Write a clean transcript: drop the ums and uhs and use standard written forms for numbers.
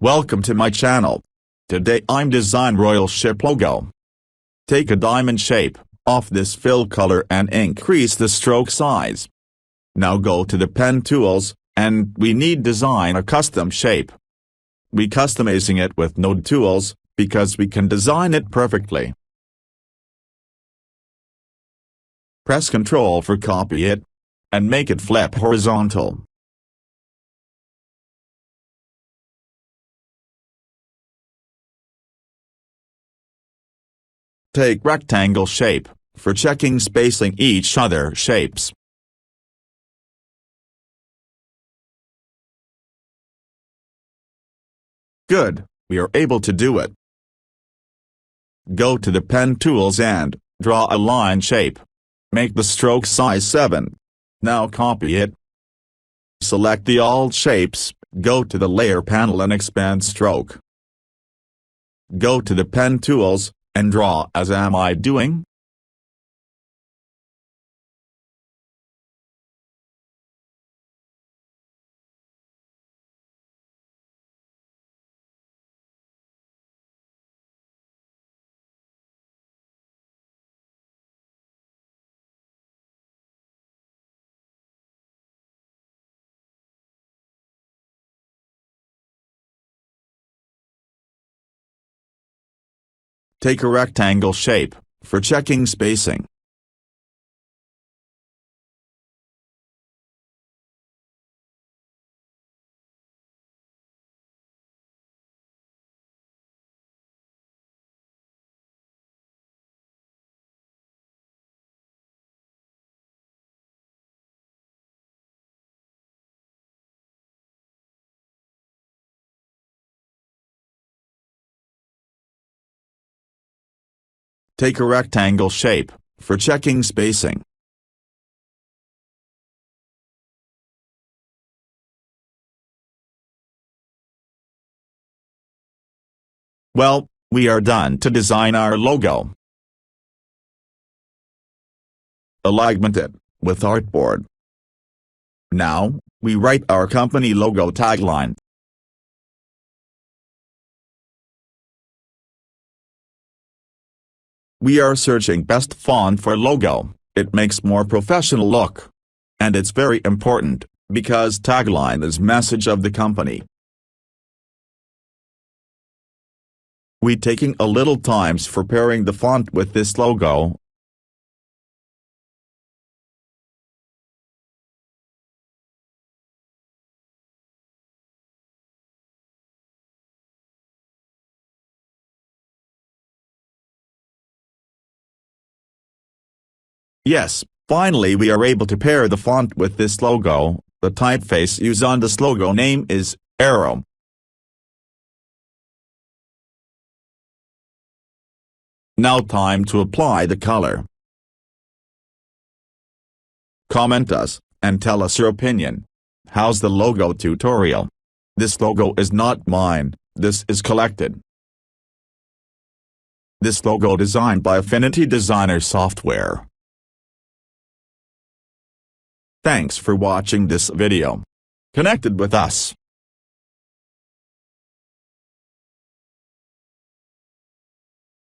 Welcome to my channel. Today I'm design royal ship logo. Take a diamond shape off this fill color and increase the stroke size. Now go to the pen tools, and we need design a custom shape. We customizing it with node tools, because we can design it perfectly. Press Ctrl for copy it, and make it flip horizontal. Take rectangle shape, for checking spacing each other shapes. Good, we are able to do it. Go to the pen tools and draw a line shape. Make the stroke size 7. Now copy it. Select the all shapes, go to the layer panel and expand stroke. Go to the pen tools, and draw as am I doing. Take a rectangle shape, for checking spacing. Take a rectangle shape, for checking spacing. Well, we are done to design our logo. Alignment it, with artboard. Now, we write our company logo tagline. We are searching best font for logo, it makes more professional look. And it's very important, because tagline is message of the company. We taking a little times for pairing the font with this logo. Yes, finally we are able to pair the font with this logo. The typeface used on this logo name is Arrow. Now time to apply the color. Comment us, and tell us your opinion. How's the logo tutorial? This logo is not mine, this is collected. This logo designed by Affinity Designer software. Thanks for watching this video. Connected with us.